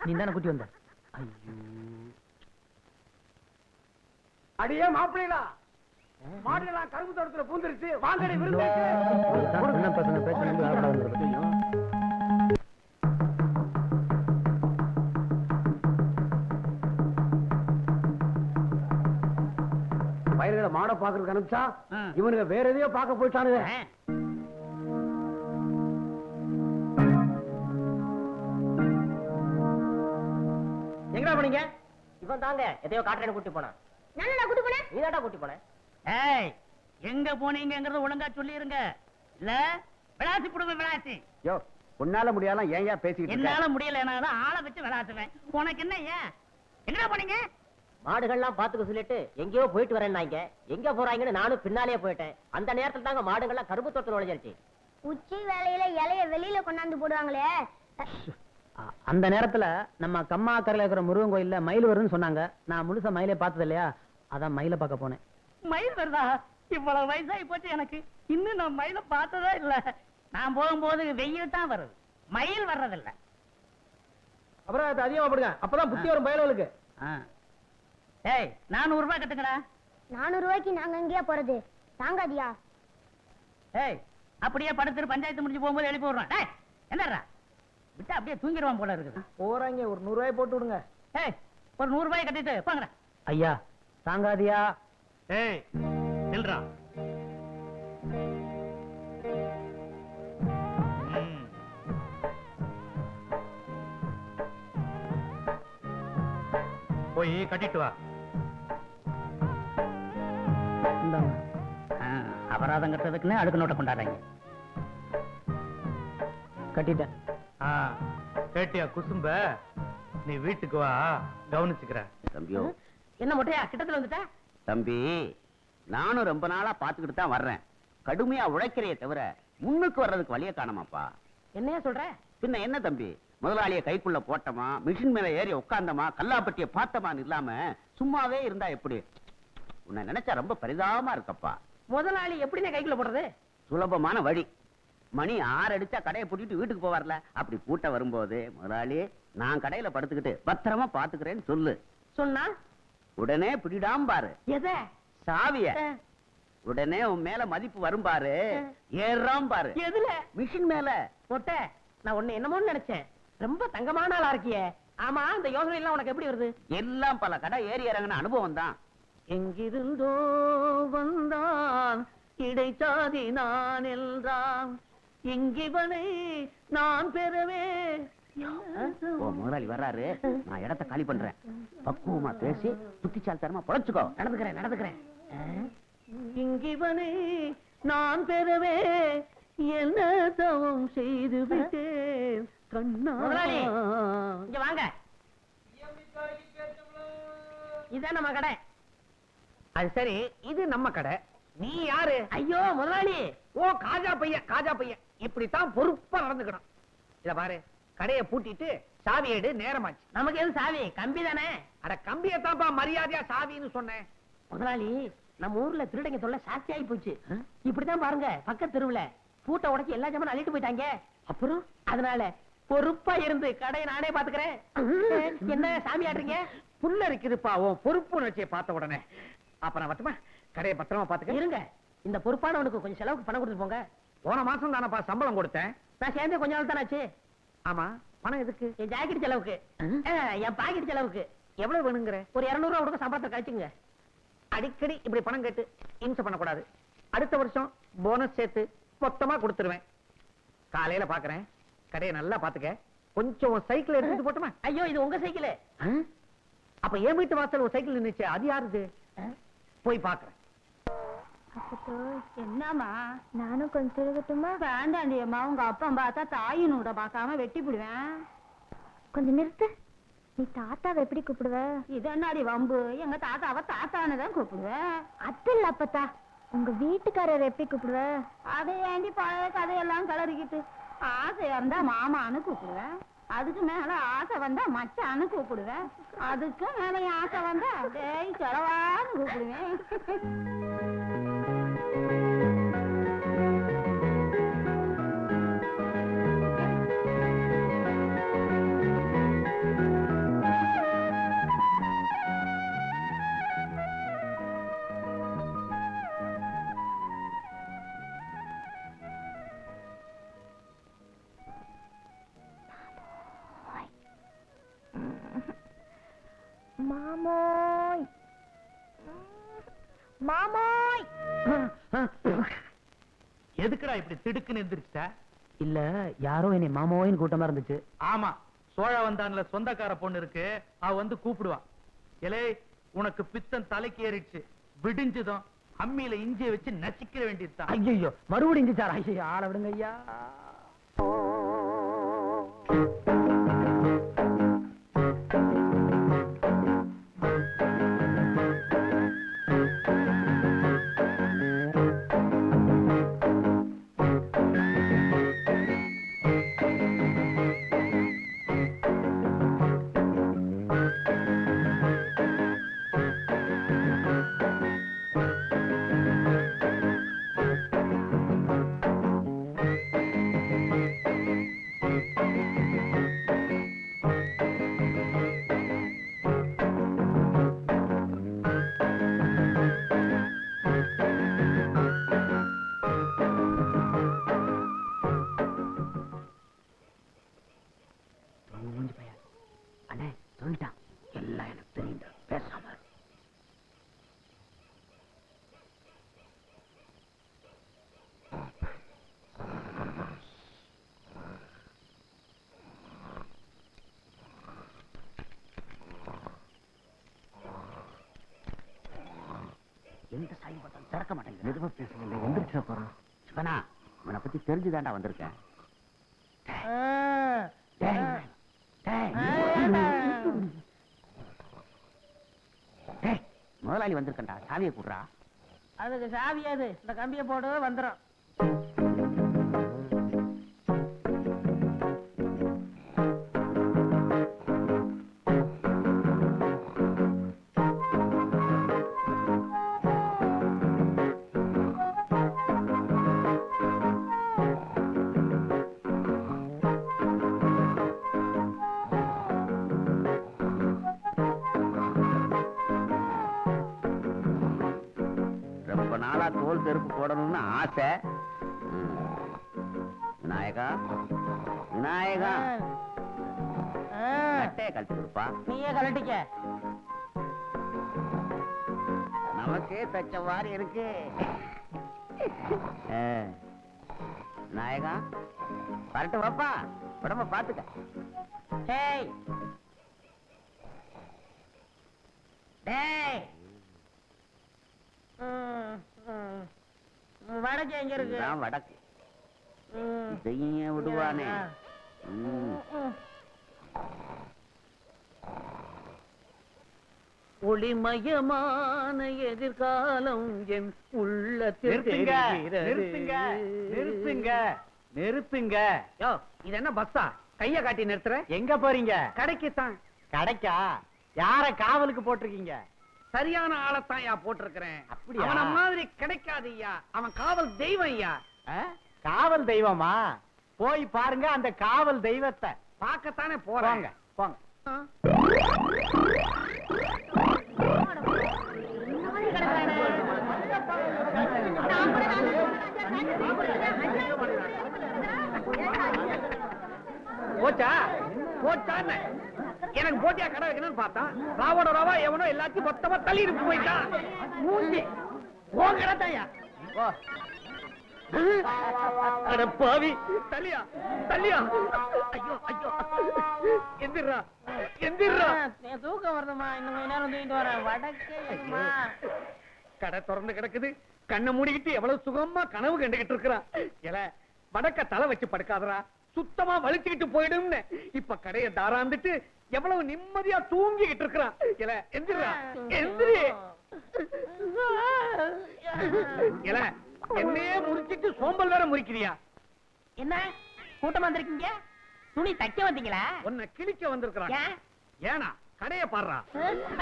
நீ தானே கூட்டி வந்த. ஐயோ, அடியே மாப்பிள்ளைகளா, மாடுகளா கரும்பு தோட்டத்துல பூந்துருச்சு, வாங்கடி விருந்து. சின்ன பசங்க பேச்ச நம்பி ஆட வந்துருக்கு. பயிர்களை மாட பாக்குறதுக்கு அனுப்பிச்சா இவனுங்க வேற எதையோ பார்க்க போயிட்டானுங்க. எங்கடா போனீங்க? இவன் தாங்க எதையோ காட்டுறேன்னு கூட்டி போனான். நானடா கூட்டி போனேன். நீதாடா கூட்டி போன. ஏய், எங்க போனீங்கங்கறத ஒழுங்கா சொல்லிருங்க. இல்ல விளாசி புடுங்க விளாசி. யோ, உன்னால முடியாலாம் ஏன் பேசிக்கிட்டு என்னால முடியலனாலும் ஆளை வச்சு விளாசுவேன். உனக்கு என்ன ஏன்? எங்கடா போனீங்க? மாடுகள்லாம் பாத்துக்க சொல்லிட்டு எங்கேயோ போயிட்டு வரேன்னாங்க. எங்க போறாங்கன்னு நானும் பின்னாலே போயிட்டேன். அந்த நேரத்துல தாங்க மாடுகள்லாம் கரும்பு தோட்டத்துல நுழைஞ்சிருச்சு. உச்சி வேலையில இலைய வெளியில கொண்டாந்து போடுவாங்களே. அந்த நேரத்துல நம்ம கம்மா கரையில இருக்கிற முருகன் கோயில்ல மயில் வரும்னு சொன்னாங்க. நான் முழுசா மயிலே பார்த்தது இல்லையா, அதான் மயிலை பார்க்க போனேன். மயில் வருதா? இவ்வளவு வயசாகி போச்சு எனக்கு, இன்னும் நான் மயில பார்த்ததே இல்ல. நான் போகும்போது வெயில் தான் வருது, மயில் வர்றதில்ல. அப்புறம் அது அதிகமா போடுங்க, அப்பதான் புத்தி வரும் பயலுக்கு. ஏய், 400 ரூபாய் கட்டுங்கடா. 400 ரூபாய்க்கு நாங்க எங்கேயா போறது? தாங்காதியா? ஏய், அப்படியே படுத்துட்டு பஞ்சாயத்து முடிஞ்சு போகும்போது எழுப்பி விடுறான். டேய், என்னடா விட்டா அப்படியே தூங்கிடுவான் போல இருக்குது. போறாங்க, ஒரு 100 ரூபாய் போட்டு விடுங்க. ஏய், ஒரு 100 ரூபாய் கட்டிட்டு போங்கடா. ஐயா தாங்காதியா? ஏய் நில்றா. போய் கட்டிட்டு வா. இந்தாங்க. அபராதம் கட்டுறதுக்குன்னு அடுக்கு நோட்டை கொண்டாடுறாங்க. கட்டிட்டேன். கேட்டியா குசும்ப? நீ வீட்டுக்கு வா, கவனிச்சுக்கிற. தம்பியோ, என்ன மொட்டையா கிட்டத்துல வந்துட்ட? தம்பி, நானும் ரொம்ப நாளா பாத்துக்கிட்டு தான் வர்றேன். கடுமையா உழைக்கிறைய தவிர முன்னுக்கு வர்றதுக்கு வழிய காணமாப்பா. என்னையா சொல்ற? பின்ன என்ன தம்பி, முதலாளிய கைக்குள்ள போட்டமா, மிஷின் மேல ஏறி உட்கார்ந்தமா, கல்லாப்பட்டிய பார்த்தமான்னு இல்லாம சும்மாவே இருந்தா எப்படி? உன்னை நினைச்சா ரொம்ப பரிதாபமா இருக்கப்பா. முதலாளி எப்படினே கைக்குள்ள போடுறது? சுலபமான வழி. மணி 6 அடிச்சா கடையை பூட்டிட்டு வீட்டுக்கு போவார்ல, அப்படி பூட்ட வரும்போது முதலாளி நான் கடையில படுத்துக்கிட்டு பத்திரமா பாத்துக்கிறேன்னு சொல்லு. சொன்னா உடனே பிடிடாம பாரு எதை? சாவிய. உடனே உன் மேல மதிப்பு வரும் பாரு, ஏறாம் பாரு. எதுல? மிஷின் மேல. மொட்டை, நான் உன்னை என்னமோன்னு நினைச்சேன். ரொம்ப தங்கமான ஆளா இருக்கியே. ஆமா, இந்த யோசனை எல்லாம் உனக்கு எப்படி வருது? எல்லாம் பல கடை ஏறி இறங்கின அனுபவம் தான். எங்கிருந்தோ வந்தான் இடைச்சாதி நான் என்றான், இங்கிவனை நான் பெறவே. ஓ, முதலாளி வர்றாரு, நான் இடத்தை காலி பண்றேன். பக்குவமா பேசி புத்திசாலித்தனமா பொழைச்சுக்கோ. நடந்துக்கிறேன். இங்கிவனை நான் பெறவே என்ன தவம் செய்து விட்டேன் கண்ணா. முதலாளி, இங்க வாங்க. இதான் நம்ம கடை. அது சரி, இது நம்ம கடை. நீ யாரு? ஐயோ முதலாளி. ஓ, காஜா பையன். இப்படித்தான் பொறுப்பா நடந்துக்கணும். இத பாரு, கடையை பூட்டிட்டு சாவி எடு, நேரமாச்சு. நமக்கு எது சாவி? கம்பி தானே. அட, கம்பியத்தான்ப்பா மரியாதையா சாவின்னு சொன்னேன். முதலாளி, நம்ம ஊர்ல திருடங்க தொல்லை சாஸ்தி ஆகி போச்சு. இப்படிதான் பாருங்க, பக்கத்து தெருவுல பூட்டை உடைச்சு எல்லா ஜாமான் அள்ளிட்டு போயிட்டாங்க. அப்புறம் அதனால பொறுப்பா இருந்து கடையை நானே பாத்துக்கிறேன். என்ன சாமி ஆடுறீங்க? புல்ல இருக்குதுப்பா உன் பொறுப்பு உணர்ச்சியை பார்த்த உடனே. அப்ப நான் வட்டுமா கடையை பத்திரமா பாத்துக்க. இருங்க, இந்த பொறுப்பானவனுக்கு கொஞ்சம் செலவுக்கு பணம் கொடுத்து போங்க. போன மாசம் தானப்பா சம்பளம் கொடுத்தேன். நான் சேர்ந்து கொஞ்ச நாள் தானே ஆச்சு. ஆமா, பணம் எதுக்கு? என் ஜாக்கெட் செலவுக்கு, என் பாக்கெட் செலவுக்கு. எவ்வளவு வேணுங்கிற? ஒரு 200 ரூபா கொடுக்க சம்பளத்தை கழிச்சுங்க. அடிக்கடி இப்படி பணம் கேட்டு இம்சை பண்ணக்கூடாது. அடுத்த வருஷம் போனஸ் சேர்த்து மொத்தமா கொடுத்துருவேன். காலையில பாக்குறேன். கடையை நல்லா பாத்துக்க. கொஞ்சம் சைக்கிள் எடுத்துட்டு போட்டுமா? ஐயோ, இது உங்க சைக்கிள். அப்ப என் வீட்டு வாசல் ஒரு சைக்கிள் நின்னுச்சு, அது யாருது? போய் பாக்குறேன். என்னம்மா? நானும் கொஞ்சம் திருகட்டுமா? வேண்டாண்டியம்மா, உங்க அப்பா பார்த்தா தாயின் கூட பார்க்காம வெட்டி விடுவேன். கொஞ்சம் நிறுத்து. நீ தாத்தாவை எப்படி கூப்பிடுவ? இது என்னடி வம்பு? எங்க தாத்தாவை தாத்தான்னு தான் கூப்பிடுவேன். அது இல்ல அப்பத்தா, உங்க வீட்டுக்காரர் எப்படி கூப்பிடுவ? அதை ஏண்டி பழைய கதையெல்லாம் கிளறிக்கிட்டு? ஆசையா இருந்தா மாமான்னு கூப்பிடுவேன். அதுக்கு மேல ஆசை வந்தா மச்சான்னு கூப்பிடுவேன். அதுக்கு மேல ஆசை வந்தா டேய் செலவான்னு கூப்பிடுவேன். மாமோய் மாமோய். எதுக்குடா இப்படி திடுக்குன்னு எந்திரிச்ச? இல்ல, யாரோ என்னை மாமாவின் கூட்டமா இருந்துச்சு. ஆமா, சோழ வந்தான்ல சொந்தக்கார பொண்ணு இருக்கு, அவ வந்து கூப்பிடுவா. எலே, உனக்கு பித்தம் தலைக்கு ஏறிடுச்சு, விடிஞ்சதும் அம்மியில இஞ்சியை வச்சு நசிக்கிற வேண்டியதுதான். ஐயோ, மறுபடியும் இஞ்சிச்சாரா? ஐயோ, ஆள விடுங்க ஐயா. அண்ணே சொல்லிட்டான், எல்லாம் எனக்கு தெரியுங்க, பேசாம. எந்த சாய் பட்டம் திறக்க மாட்டேங்குது. மெதுவா பேசுங்க, எந்திரிச்ச போறான். சிவனா, இவனை பத்தி தெரிஞ்சுதாண்டா வந்திருக்கேன். முதலாளி வந்திருக்கா, சாவியை கூடுறா. அதுக்கு சாவியாது, இந்த கம்பியை போடு வந்துடும். ரொம்ப நாளா தோல் செருப்பு போடணும்னு ஆசை. விநாயகா, விநாயகா, கட்டையை கழட்டி கொடுப்பா. நீயே கலட்டிக்க. நமக்கே தச்ச மாதிரி இருக்கு. விநாயகா, வரட்டு வாப்பா, உடம்ப பாத்துக்க. டேய் டேய், வடக்கு எங்க இருக்கு? இதுதான் வடக்கு. இதையும் விடுவானே. ஒளிமயமான எதிர்காலம் என் உள்ளத்தில் நிறுத்துங்க, தெரிகிறது. நிறுத்துங்க, நிறுத்துங்க, நிறுத்துங்க. யோ, இது என்ன பஸ்ஸா? கைய காட்டி நிறுத்துற? எங்க போறீங்க? கடைக்கு தான். கடைக்கா? யார காவலுக்கு போட்டிருக்கீங்க? சரியான ஆளத்தான் யா போட்டிருக்கிறேன். அப்படியா? அவன மாதிரி கிடைக்காது ஐயா. அவன் காவல் தெய்வம் ஐயா. காவல் தெய்வமா? போய் பாருங்க அந்த காவல் தெய்வத்தை. பார்க்கத்தானே போறாங்க. போங்க. போச்சா போச்சான்னு எனக்கு போட்டியா கடை வைக்கணும்னு பார்த்தா ராவோட ராவா எவனோ எல்லாத்தையும் மொத்தமா தள்ளிட்டு போயிட்டான். மூஞ்சி உன் கடை தாயா. அட பாவி, தள்ளியா தள்ளியா. ஐயோ ஐயோ, எந்திரா எந்திரா. தூக்கம் வருதுமா, இன்னும் கொஞ்ச நேரம் தூங்கிட்டு வரேன். வடக்கே கடை திறந்து கிடக்குது, கண்ணை மூடிக்கிட்டு எவ்வளவு சுகமா கனவு கண்டுகிட்டு இருக்கிறான். எல வடக்க தலை வச்சு படுக்காதரா, சுத்தமா வலிச்சுக்கிட்டு போயிடும்னு இப்ப கடையை தாராந்துட்டு எவ்வளவு நிம்மதியா தூங்கிக்கிட்டு இருக்கிறான். எல எந்திரா எந்திரி. எல என்னையே முறிச்சிட்டு சோம்பல் வேற முறிக்கிறியா? என்ன கூட்டமா வந்திருக்கீங்க? துணி தைக்க வந்தீங்களா? உன்னை கிழிக்க வந்திருக்கிறான். ஏனா கடையை பாடுறா.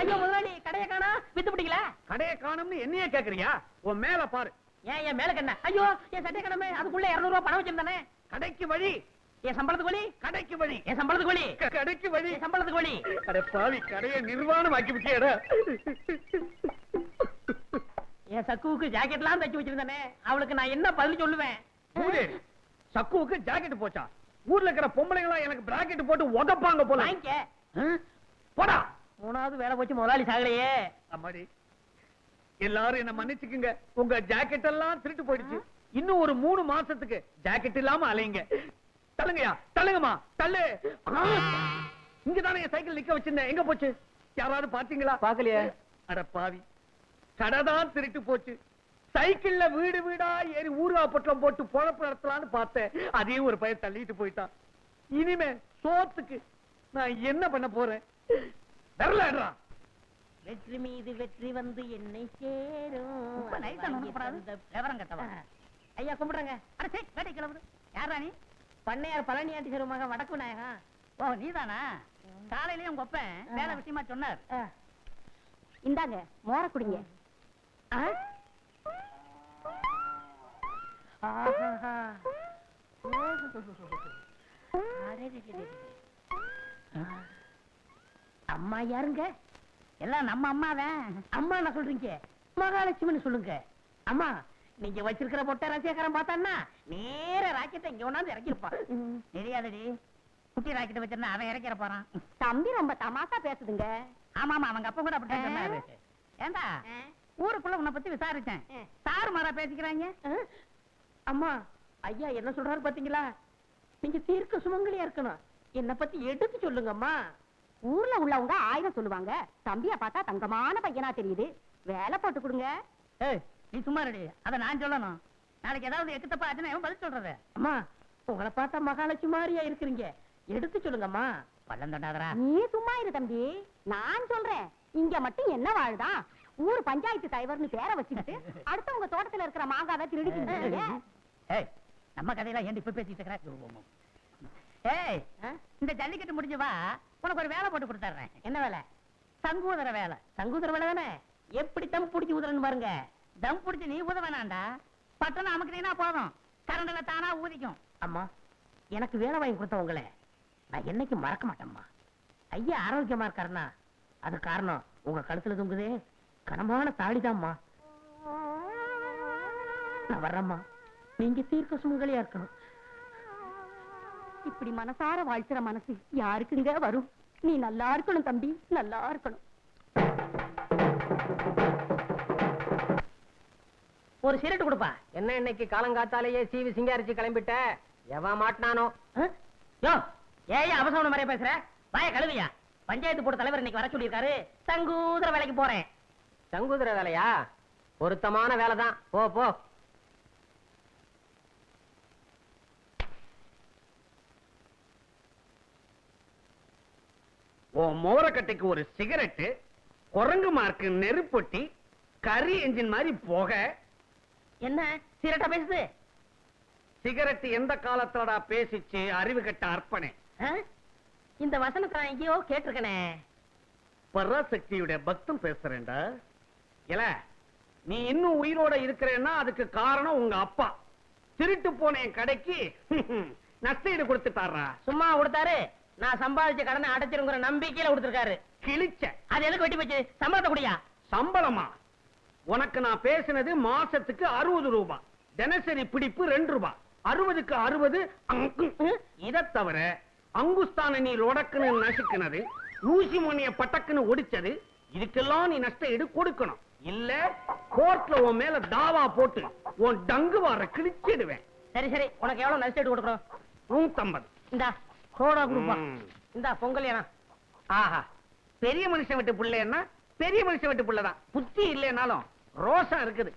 ஐயோ முதலாளி, கடையை காணா, வித்து பிடிக்கல. கடையை காணும்னு என்னையே கேக்குறியா? உன் மேல பாரு. ஏன் என் மேல கண்ண? ஐயோ என் சட்டை கடமை, அதுக்குள்ள 200 ரூபாய் பணம் வச்சிருந்தானே. கடைக்கு வழி. என் சம்பளத்துக்கு வழி. கடைக்கு வழி. என் சம்பளத்துக்கு வழி. கடைக்கு வழி. என் சம்பளத்துக்கு வழி. அட பாவி, கடையை நிர்வாணம் ஆக்கி விட்டியடா. என் சக்குவுக்கு ஜாக்கெட்லாம் தைச்சு வச்சிருந்தானே, அவளுக்கு நான் என்ன பதில் சொல்லுவேன்? மூதேவி, சக்குவுக்கு ஜாக்கெட் போச்சா? ஊர்ல இருக்கிற பொம்பளைங்களா எனக்கு பிராக்கெட் போட்டு உதப்பாங்க போல. வாங்கிக்க. போடா. 3வது வேலை போச்சு, முதலாளி சாகலையே. அம்மாடி, எல்லாரும் என்ன மன்னிச்சுக்குங்க. உங்க ஜாக்கெட் எல்லாம் திருட்டு போயிடுச்சு. இன்னும் ஒரு 3 மாசத்துக்கு ஜாக்கெட் இல்லாம அலையுங்க. தள்ளுங்கயா, தள்ளுங்கம்மா, தள்ளு. இங்கதானே என் சைக்கிள் நிக்க வச்சிருந்தேன், எங்க போச்சு? யாராவது பாத்தீங்களா? பாக்கலையே. அட பாவி, கடைதான் திருட்டு போச்சு. சைக்கிள்ல வீடு வீடா ஏறி ஊர்வா பொட்டலம் போட்டு பொழப்பு நடத்தலான்னு பார்த்தேன். அதையும் ஒரு பையன் தள்ளிட்டு போயிட்டான். இனிமே சோத்துக்கு நான் என்ன பண்ண போறேன்? வரலடா. வெற்றி மீது வெற்றி வந்து என்னை சேரும். விவரம் கட்டவா? ஐயா கும்பிடுறங்க. அரசே வேட்டை கிளம்புது. யாரா நீ? பண்ணையார் பழனி ஆண்டி செருவு மகன் வடக்கு விநாயகம். ஓ நீதானா? காலையிலயும் உங்க அப்பன் வேலை விஷயமா சொன்னார். இந்தாங்க மோர குடிங்க. அம்மா யாருங்க? எல்லாம் நம்ம அம்மாதான். அம்மா என்ன சொல்றீங்க? மகாலட்சுமின்னு சொல்லுங்க. அம்மா, நீங்க வச்சிருக்கிற பொட்டை ரசிகக்காரன் பார்த்தான்னா நேர ராக்கெட்டை இங்க கொண்டாந்து இறக்கிருப்பான். தெரியாதடி, குட்டி ராக்கெட் வச்சிருந்தா அவன் இறக்கிற போறான். தம்பி ரொம்ப தமாசா பேசுதுங்க. ஆமா ஆமா, அவங்க அப்பா கூட அப்படித்தான் சொன்னாரு. ஏண்டா ஊருக்குள்ள உன்னை பத்தி விசாரிச்சேன், சாரு மாறா பேசிக்கிறாங்க. அம்மா, ஐயா என்ன சொல்றாரு பாத்தீங்களா? நீங்க தீர்க்க சுமங்கலியா இருக்கணும். என்ன பத்தி எடுத்து சொல்லுங்க அம்மா. ஊர்ல உள்ளவங்க 1000 சொல்லுவாங்க. தம்பியா பார்த்தா தங்கமான பையனா தெரியுது. வேலை போட்டு கொடுங்க. ஏய் நீ சும்மா ரெடி, அத நான் சொல்லணும். நாளைக்கு ஏதாவது எக்கு தப்பா ஆச்சுன்னா இவன் பதில் சொல்றது. அம்மா, உங்களை பார்த்தா மகாலட்சுமி மாதிரியா இருக்கிறீங்க. எடுத்து சொல்லுங்கம்மா. பள்ளம் தொண்டாதரா. நீ சும்மா இரு தம்பி, நான் சொல்றேன். இங்க மட்டும் என்ன வாழ்தான்? ஊர் பஞ்சாயத்து தலைவர்னு பேரை வச்சுக்கிட்டு அடுத்தவங்க தோட்டத்துல இருக்கிற மாங்காவை திருடிக்கிட்டு. ஏய் நம்ம கதையெல்லாம் ஏன் இப்ப பேசிட்டு இருக்கிற? ஏய் இந்த ஜல்லிக்கட்டு முடிஞ்சு வா, உனக்கு ஒரு வேலை போட்டு கொடுத்துறேன். என்ன வேலை? சங்கூதர வேலை. சங்கூதர வேலை தானே? எப்படி தம் பிடிச்சி ஊதுறன்னு பாருங்க. தம் பிடிச்சு நீ ஊத வேணாண்டா, பட்டணம் அமுக்கினா போதும், கரண்டில் தானா ஊதிக்கும். அம்மா, எனக்கு வேலை வாங்கி கொடுத்தவங்கள நான் என்னைக்கு மறக்க மாட்டேம்மா. ஐயா ஆரோக்கியமா இருக்காருன்னா அது காரணம் உங்க கழுத்துல தொங்குதே கனமான தாடிதாம்மா. நான் வர்றேம்மா. நீங்க தீர்க்க சுமங்கலியா இருக்கணும். இப்படி மனசார வாழ்த்துற மனசு யாருக்குங்க வரும்? நீ நல்லா இருக்கணும் தம்பி, நல்லா இருக்கணும். ஒரு சிரட்டு கொடுப்பா. என்ன இன்னைக்கு காலங்காத்தாலேயே சீவி சிங்காரிச்சு கிளம்பிட்ட? எவன் மாட்டினானோ? யோ, ஏன் அவசரம் மாதிரியா பேசுற? வாய கழுவியா. பஞ்சாயத்து போர்டு தலைவர் இன்னைக்கு வர சொல்லியிருக்காரு. சங்கூதர வேலைக்கு போறேன். சங்கூதர வேலையா? பொருத்தமான வேலைதான். போ போ. மோரக்கட்டைக்கு ஒரு சிகரெட்டு, குரங்கு மார்க்கு நெருப்பொட்டி, கரி என்ஜின் மாதிரி போக. என்ன சிரட்டா பேசுது? சிகரெட் எந்த காலத்தோட பேசிச்சு? அறிவு கட்ட அர்ப்பணே. இந்த வசனத்தை நான் எங்கேயோ கேட்டிருக்கனே. பராசக்தியுடைய பக்தம் பேசுறேன்டா. இல்ல, நீ இன்னும் உயிரோட இருக்கிறேன்னா அதுக்கு காரணம் உங்க அப்பா. திருட்டு போன என் கடைக்கு நஷ்டஈடு கொடுத்துட்டாரா? சும்மா கொடுத்தாரு, நான் சம்பாதிச்ச கடனை அடைச்சிருங்கிற நம்பிக்கையில கொடுத்திருக்காரு. கிழிச்ச. அது எதுக்கு வெட்டி போச்சு? சம்பளத்தை குடியா. சம்பளமா? உனக்கு நான் பேசினது மாசத்துக்கு 60 ரூபாய், தினசரி பிடிப்பு 2 ரூபாய். 60க்கு 60. இதை தவிர அங்குஸ்தான நீ ரொடக்குன்னு நசுக்குனது, ஊசி மணிய பட்டக்குன்னு ஒடிச்சது, இதுக்கெல்லாம் நீ நஷ்ட ஈடு கொடுக்கணும். இல்ல கோர்ட்ல உன் மேல தாவா போட்டு உன் டங்கு வார கிழிச்சிடுவேன். சரி சரி, உனக்கு எவ்வளவு நஷ்டம் கொடுக்கணும்? 150. இந்தா சோடா கொடுப்பா. ம். இந்தா பொங்கல் ஏனா. ஆஹா, பெரிய மனுஷன் விட்டு பிள்ளைன்னா பெரிய மனுஷன் விட்டு பிள்ளைதான். புத்தி இல்லைனாலும் ரோசம் இருக்குது.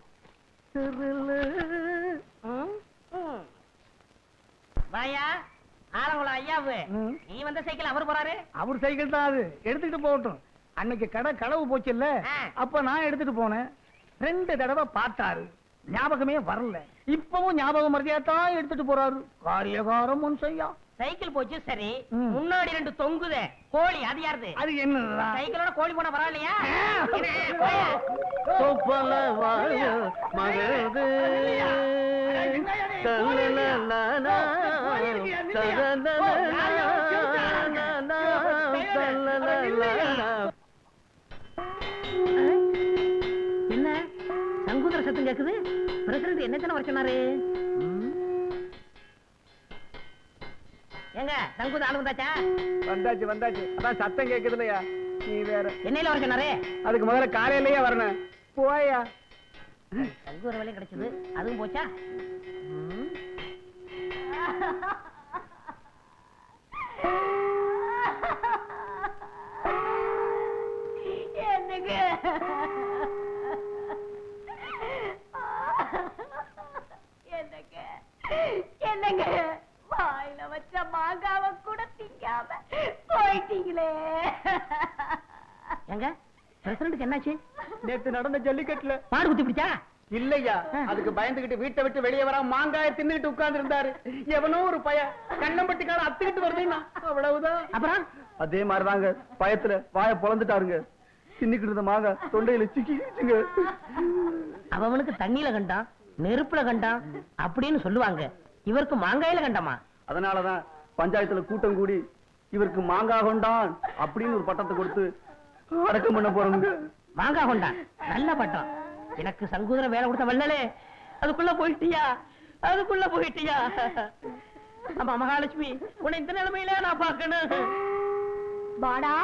வாயா ஆலங்குளம் ஐயாவு, நீ வந்த சைக்கிள் அவர் போறாரு. அவர் சைக்கிள் தான் அது, எடுத்துக்கிட்டு போகட்டும். அன்னைக்கு கடை களவு போச்சு இல்ல, ஆ. அப்ப நான் எடுத்துட்டு போனேன். 2 தடவை பார்த்தாரு, ஞாபகமே வரல. இப்பவும் ஞாபகம் மறதியாத்தான் எடுத்துட்டு போறாரு. காரியகாரம் முன்சையா. சைக்கிள் போச்சு சரி, ம். முன்னாடி 2 தொங்குதே கோழி, அது யாருது? அது என்னடா? சைக்கிளோட கோழி போனா பரவாயில்லையா? என்ன, போயா. தொப்பல வாழ மகது என்ன சங்குதர சத்தம் கேக்குது? பிரசிடண்ட் என்ன வர சொன்னாரு? எங்க சங்குத ஆளு வந்தாச்சா? வந்தாச்சு வந்தாச்சு, அதான் சத்தம் கேக்குது இல்லையா? நீ வேற என்னையில வர சொன்னாரு? அதுக்கு முதல்ல காலையிலேயே வரணும். போயா. சங்குதர வேலையும் கிடைச்சது, அதுவும் போச்சா? என்னங்க என்னங்க என்னங்க வாயில வச்ச மாங்காவ கூட திங்காம போயிட்டீங்களே. எங்க பிரசிடண்ட்க்கு என்னாச்சு? நேத்து நடந்த ஜல்லிக்கட்டுல பாடு குத்தி பிடிச்சா? இல்லையா, அதுக்கு பயந்துகிட்டு வீட்டை விட்டு வெளியே வர மாங்காய தின்னுட்டு உட்கார்ந்து இருந்தாரு. எவனோ ஒரு பய கண்ணம்பட்டிக்கார அத்துக்கிட்டு வருதுன்னா அவ்வளவுதான். அப்புறம் அதே மாதிரிதாங்க, பயத்துல வாய பொளந்துட்டாருங்க. தின்னுக்கிட்டு இருந்த மாங்க தொண்டையில சிக்கிச்சுங்க. அவனுக்கு தண்ணியில கண்டான், நெருப்புல கண்டான் அப்படின்னு சொல்லுவாங்க. இவருக்கு மாங்காயில கண்டமா? அதனாலதான் பஞ்சாயத்துல கூட்டம் கூடி இவருக்கு மாங்காய் கொண்டான் அப்படின்னு ஒரு பட்டத்தை கொடுத்து அடக்கம் பண்ண போறோங்க. மாங்காய் கொண்டான், நல்ல பட்டம். எனக்கு சங்குதர வேலை கொடுத்த வல்லலே, அதுக்குள்ள போயிட்டியா? அதுக்குள்ள போயிட்டியா? அம்மா மகாலட்சுமி, உன்னை இந்த நிலைமையில நான் பார்க்கணும். வாடா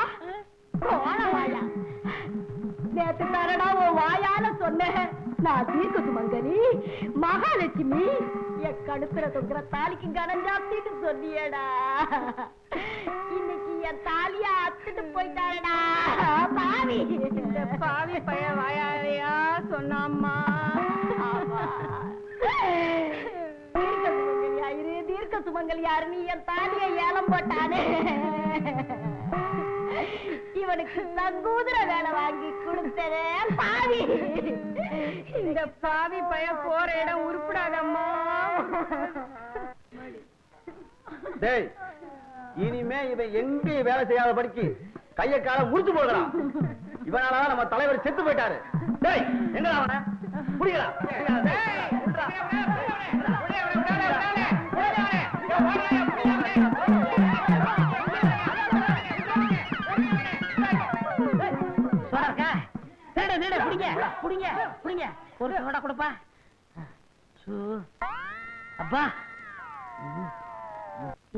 போடா வாயா. நேத்து தானடா உன் வாயால சொன்னேன், நான் தீர்க்க சுமங்கலி மகாலட்சுமி, என் கழுத்துல தொங்குற தாலிக்கு கனம் ஜாஸ்தின்னு சொன்னியேடா. இன்னைக்கு என் தாலிய அத்துட்டு போயிட்டாரடா பாவி. இந்த பாவி பைய வாயாலையா சொன்னாம்மா. தீர்க்க சுமங்கலி யாரு? நீ என் தாலிய ஏலம் போட்டானே, இவனுக்கு சங்கூதர வேலை வாங்கி கொடுத்ததே பாவி. இந்த பாவி பையன் போற இடம் உருப்படாதம்மா. டேய், இனிமே இவன் எங்கேயும் வேலை செய்யாத படிக்கு கைய கால முடிச்சு போடுறான். இவனாலதான் நம்ம தலைவர் செத்து போயிட்டாரு. டேய், எங்கடா அவன புடிங்கடா. சோடா இருக்கா? திருட திருட புடிங்க புடிங்க புடிங்க. ஒரு சோடா கொடுப்பா. சூ. அப்பா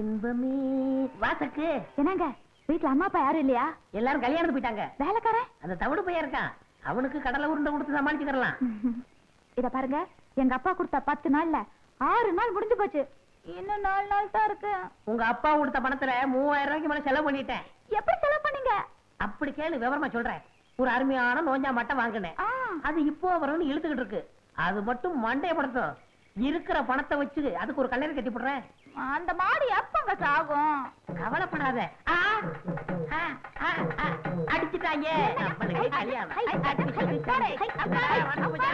இன்பமே வாசக்கு. என்னங்க வீட்டுல அம்மா அப்பா யாரும் இல்லையா? எல்லாரும் கல்யாணத்துக்கு போயிட்டாங்க. வேலைக்காரன் அந்த தவிடு பையன் இருக்கான், அவனுக்கு கடலை உருண்டை கொடுத்து சமாளிச்சுக்கலாம். இத பாருங்க, எங்க அப்பா கொடுத்த 10 நாள்ல 6 நாள் முடிஞ்சு போச்சு. இன்னும் 4 நாள் தான் இருக்கு. உங்க அப்பா கொடுத்த பணத்துல 3000 ரூபாய்க்கு மேல செலவு பண்ணிட்டேன். எப்படி செலவு பண்ணீங்க? அப்படி கேளு, விவரமா சொல்றேன். ஒரு அருமையான நோஞ்சா மட்டை வாங்கினேன். ஆ. அது இப்போ வரும்னு இழுத்துக்கிட்டு இருக்கு. அது மட்டும் மண்டையப்படுத்தும். இருக்கிற பணத்தை வச்சு அதுக்கு ஒரு கல்யாணம் கட்டி போடுறேன். அந்த மாடு எப்பங்க சாகும்? கவலைப்படாத. ஆ, ஆ, ஆ, ஆ, அடிச்சுட்டாங்க. நம்மளுக்கு கல்யாணம். வந்து போச்சா?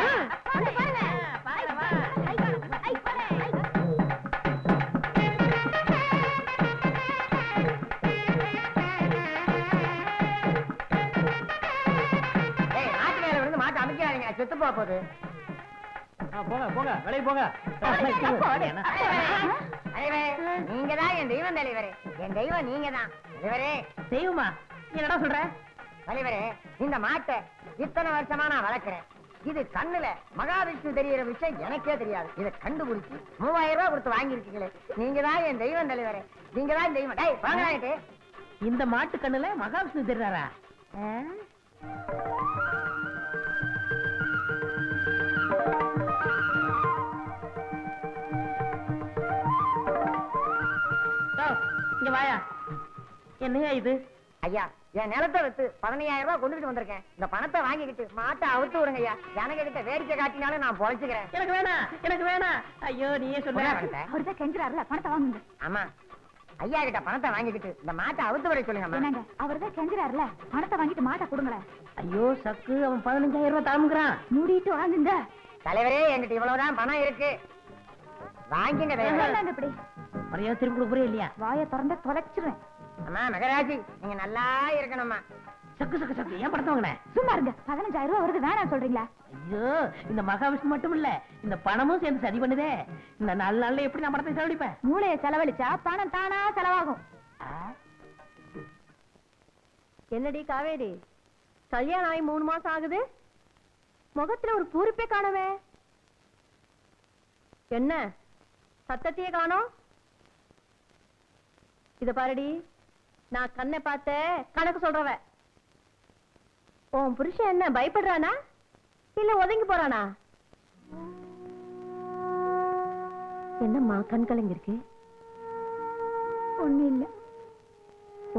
பாரு, வா. ஏய், மாட்டு மேல விழுந்து மாட்டை அமைக்கிறாங்க, செத்து போகுது. போங்க போங்க, வெளியே போங்க. அடவே, நீங்க தான் என் தெய்வம் தலைவரே. என் தெய்வம் நீங்க தான் தலைவரே. தெய்வமா? நீ என்னடா சொல்ற? தலைவரே, இந்த மாட்டை இத்தனை வருஷமா நான் வளர்க்கிறேன். இது கண்ணுல மகாவிஷ்ணு தெரியற விஷயம் எனக்கே தெரியாது. இதை கண்டுபிடிச்சு 3000 ரூபாய் கொடுத்து வாங்கிருக்கீங்களே. நீங்க தான் என் தெய்வம் தலைவரே. நீங்க தான் தெய்வம். டேய் வாங்கலாயிட்டு. இந்த மாட்டு கண்ணுல மகாவிஷ்ணு தெரிறாரா? இங்க வாயா. என்னையா இது? ஐயா, என் நிலத்தை வித்து 15000 ரூபாய் கொண்டுட்டு வந்திருக்கேன். இந்த பணத்தை வாங்கிக்கிட்டு மாட்டை அவுத்து விடுங்க ஐயா. எனக்கு கிட்ட வேடிக்கை காட்டினாலும் நான் பொழைச்சுக்கிறேன். எனக்கு வேணாம், எனக்கு வேணாம். ஐயோ நீயே சொல்ல. அவர்தான் கெஞ்சுறாருல, பணத்தை வாங்குங்க. ஆமா, ஐயா கிட்ட பணத்தை வாங்கிக்கிட்டு இந்த மாட்டை அவுத்து விட சொல்லுங்க. என்னங்க, அவர்தான் கெஞ்சுறாருல, பணத்தை வாங்கிட்டு மாட்டை கொடுங்களேன். ஐயோ சக்கு, அவன் 15000 ரூபாய் தரமுங்கிறான். மூடிட்டு வாங்குங்க. தலைவரே, என்கிட்ட இவ்வளவுதான் பணம் இருக்கு. வாங்கிங்க தலைவரே. இந்தாங்க இப்படி. மரியாதை திரும்ப கொடுக்குறே இல்லையா? வாயை திறந்து தொலைச்சிருவேன். அம்மா மகராஜி, நீங்க நல்லா இருக்கணும்மா. சக்கு சக்கு சக்கு, ஏன் பணத்தை வாங்கின? சும்மா இருங்க. 15000 ரூபாய் வருது, வேணாம் சொல்றீங்களா? ஐயோ, இந்த மகாவிஷ்ணு மட்டும் இல்ல, இந்த பணமும் சேர்ந்து சரி பண்ணுதே. இந்த 4 நாள்ல எப்படி நான் பணத்தை செலவழிப்பேன்? மூளையை செலவழிச்சா பணம் தானா செலவாகும். என்னடி காவேரி, கல்யாணம் ஆகி 3 மாசம் ஆகுது, முகத்துல ஒரு பூரிப்பே காணவே. என்ன சத்தத்தையே காணோம்? இத பாருடி, நான் கண்ணை பார்த்த கணக்கு சொல்றவ. உன் புருஷன் என்ன பயப்படுறானா இல்ல ஒதுங்கி போறானா? என்னம்மா கண் கலங்கிருக்கு? ஒண்ணு இல்ல.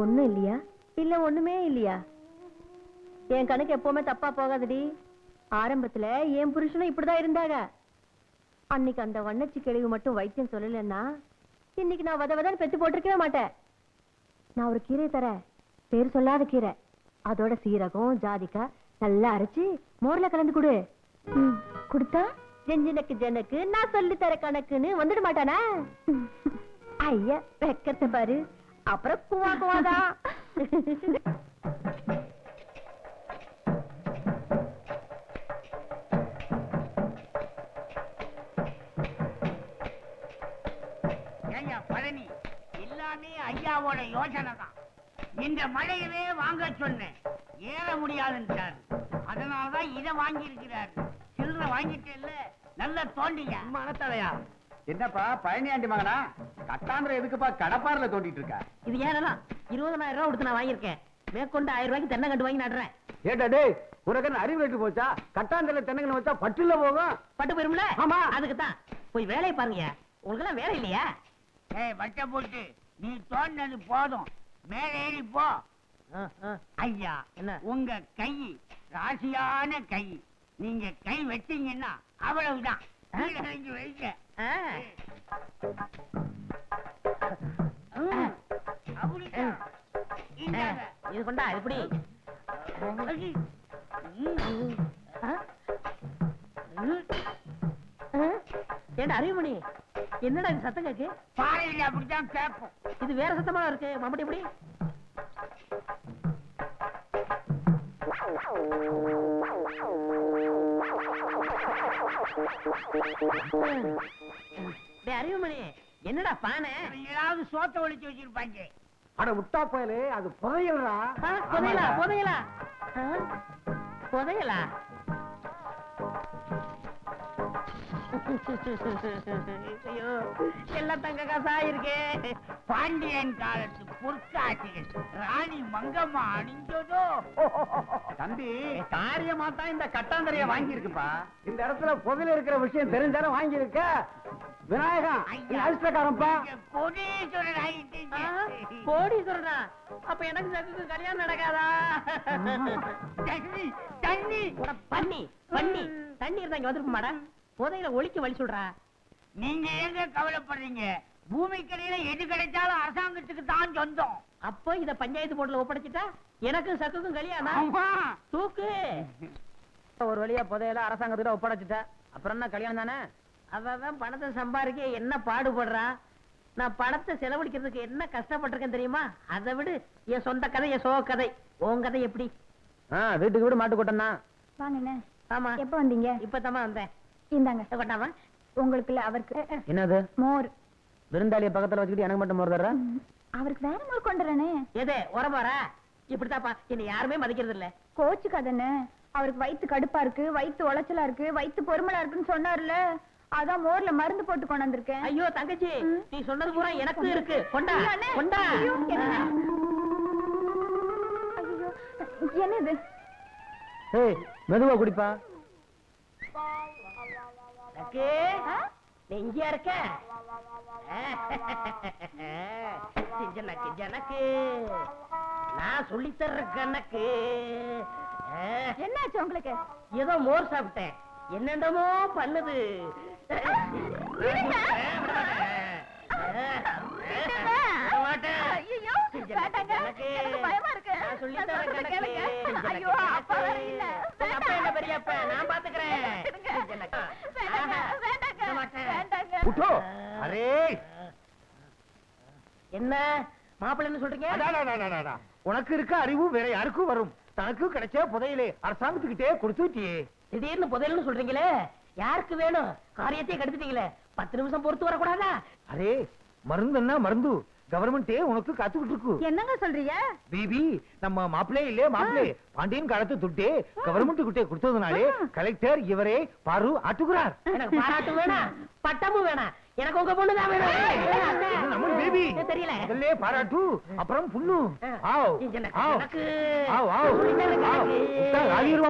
ஒண்ணும் இல்லையா? இல்ல ஒண்ணுமே இல்லையா? என் கணக்கு எப்பவுமே தப்பா போகாதடி. ஆரம்பத்துல என் புருஷனும் இப்படிதான் இருந்தாங்க. அன்னைக்கு அந்த வண்ணச்சி கிழவி மட்டும் வைத்தியம் சொல்லலன்னா இன்னைக்கு நான் வதவதன்னு பெத்து போட்டிருக்கவே மாட்டேன். நான் ஒரு கீரை தரேன், பேர் சொல்லாத கீரை. அதோட சீரகம் ஜாதிக்காய் நல்லா அரைச்சு மோர்ல கலந்து கொடு. கொடுத்தா ஜெஞ்சனுக்கு ஜனக்கு நான் சொல்லி தர கணக்குன்னு வந்துட மாட்டானா? ஐயா வெக்கத்தை பாரு, அப்புறம் குவா குவாதான். பழனி எல்லாமே ஐயாவோட யோசனை தான். இந்த மழையவே வாங்க சொன்னேன், ஏற முடியாதுன்றாரு. அதனாலதான் இதை வாங்கி இருக்கிறாரு. சில்லற வாங்கிட்டு இல்ல, நல்ல தோண்டிங்க. மனத்தலையா? என்னப்பா பழனியாண்டி மகனா, கட்டாந்திரம் எதுக்குப்பா கடப்பாரில தோண்டிட்டு இருக்க? இது ஏன்னா 20000 ரூபாய் கொடுத்து நான் வாங்கியிருக்கேன். மேற்கொண்டு 1000 ரூபாய்க்கு தென்னை கண்டு வாங்கி நடுறேன். ஏட்டா டேய், உனக்கு அறிவு கட்டு போச்சா? கட்டாந்திர தென்னங்கன்னு வச்சா பட்டுல போகும். பட்டு போயிரும்ல? ஆமா. அதுக்கு தான் போய் வேலையை பாருங்க. உங்களுக்கு எல்லாம் வேலை இல்லையா? ஏய் வட்ட போட்டு நீ தோண்டது போதும், மேலே ஏறி போ. ஐயா, என்ன உங்க கை ராசியான கை. நீங்க கை வச்சீங்கன்னா அவ்வளவுதான். வைங்க. இது கொண்டா எப்படி? ஏண்டா அறிவுமணி, என்னடா இது சத்தம் கேக்கு? பாறையில அப்படித்தான் கேட்கும். இது வேற சத்தமா இருக்கு. மம்பட்டி எப்படி? அறிவுமணி, என்னடா பானை? ஏதாவது சோத்த ஒழிச்சு வச்சிருப்பாங்க. அட விட்டா போயலே, அது புதையல்ரா. புதையலா? புதையலா? புதையலா? ஐயோ, எல்லாம் தங்க காசா இருக்கே. பாண்டியன் காலத்து பொற்காட்சிகள் ராணி மங்கம்மா அணிஞ்சதோ. தம்பி காரியமா தான் இந்த கட்டாந்தரைய வாங்கி இருக்குப்பா. இந்த இடத்துல புதையல் இருக்கிற விஷயம் தெரிஞ்சாலும் வாங்கி இருக்க. விநாயகம் அதிர்ஷ்டக்காரன்பா. கோடீஸ்வரன் ஆகிட்டீங்க. கோடீஸ்வரனா? அப்ப எனக்கு சகுக்கு கல்யாணம் நடக்காதா? தண்ணி தண்ணி பண்ணி பண்ணி தண்ணி இருந்தா இங்க வந்துருக்க மாடா. புதையில ஒழிக்க வழி சொல்றா. நீங்க எங்க கவலைப்படுறீங்க? பூமிக்கரையில எது கிடைச்சாலும் அரசாங்கத்துக்கு தான் சொந்தம். அப்போ இத பஞ்சாயத்து போர்டுல ஒப்படைச்சிட்டா எனக்கும் சக்குக்கும் கல்யாணம். தூக்கு. ஒரு வழியா புதையல அரசாங்கத்துல ஒப்படைச்சிட்ட, அப்புறம் என்ன கல்யாணம் தானே? அவன் பணத்தை சம்பாதிக்க என்ன பாடுபடுறா. நான் பணத்தை செலவழிக்கிறதுக்கு என்ன கஷ்டப்பட்டிருக்கேன் தெரியுமா? அதை விடு. என் சொந்த கதை, என் சோக கதை. உன் கதை எப்படி? வீட்டுக்கு வீடு மாட்டு கொட்டனா? வாங்கண்ணே. ஆமா. எப்ப வந்தீங்க? இப்பதாம்மா வந்தேன். இந்தாங்க. கொட்டாமா உங்களுக்கு அவருக்கு என்னது? மோர். விருந்தாளிய பக்கத்துல வச்சுக்கிட்டு எனக்கு மட்டும் மோர் தர்ற அவருக்கு வேற மோர் கொண்டுறனே. எது உரமாரா? இப்படித்தாப்பா என்ன யாருமே மதிக்கிறது இல்ல. கோச்சுக்காதண்ணே, அவருக்கு வயித்து கடுப்பா இருக்கு, வயித்து உளைச்சலா இருக்கு, வயித்து பொறுமலா இருக்குன்னு சொன்னார்ல, அதான் மோர்ல மருந்து போட்டு கொண்டு வந்திருக்கேன். ஐயோ தங்கச்சி, நீ சொன்னது பூரா எனக்கும் இருக்கு. கொண்டா கொண்டா. ஐயோ, என்னது? ஏய் மெதுவா குடிப்பா. நக்கு, நீ இங்க இருக்க? ஜனக்கு ஜனக்கு நான் சொல்லி தர்ற கணக்கு. என்னாச்சு உங்களுக்கு? ஏதோ மோர் சாப்பிட்டேன், என்னென்னமோ பண்ணுது. ஐயோ, வேண்டாங்க. எனக்கு பயமா இருக்கு. நான் சொல்லி தர்ற நான் சொல்றதை கணக்கு. கேளுங்க. ஐயோ, அப்பா வேற இல்ல. உங்க அப்பா என்ன பெரியப்பா, நான் பாத்துக்கிறேன். வேண்டாங்க, வேண்டாங்க, வேண்டாங்க. உட்டோ அரே என்ன மாப்பிள்ளைன்னு சொல்றீங்க? அடாடாடாடாடா. உனக்கு இருக்க அறிவு வேற யாருக்கும் வரும். தனக்கு கிடைச்ச புதையிலே அரசாங்கத்துக்கிட்டே கொடுத்துட்டியே. திடீர்னு புதையல்னு சொல்றீங்களே, யாருக்கு வேணும்? காரியத்தையே கெடுத்துட்டீங்களே, 10 நிமிஷம் பொறுத்து வரக்கூடாதா? அரே மருந்துன்னா மருந்து கவர்மெண்டே உனக்கு காத்துக்கிட்டு இருக்கு. என்னங்க சொல்றீங்க? பேபி நம்ம மாப்பிளே இல்லே மாப்பிளே பாண்டியன் காலத்து துட்டே கவர்மெண்ட் கிட்டே கொடுத்ததுனாலே கலெக்டர் இவரே பாரு ஆட்டுகிறார். எனக்கு பாராட்டு வேணாம், பட்டமும் வேணாம், எனக்கு உங்க பொண்ணுதான் வேணும். இது நம்ம பேபி தெரியல. முதல்ல பாராட்டு அப்புறம் புண்ணு. ஆவ் எனக்கு- ஆவ் எனக்கு- ஆவ் ஆவ் எனக்கு- ஆவ். உத்தா ஆகிருவா.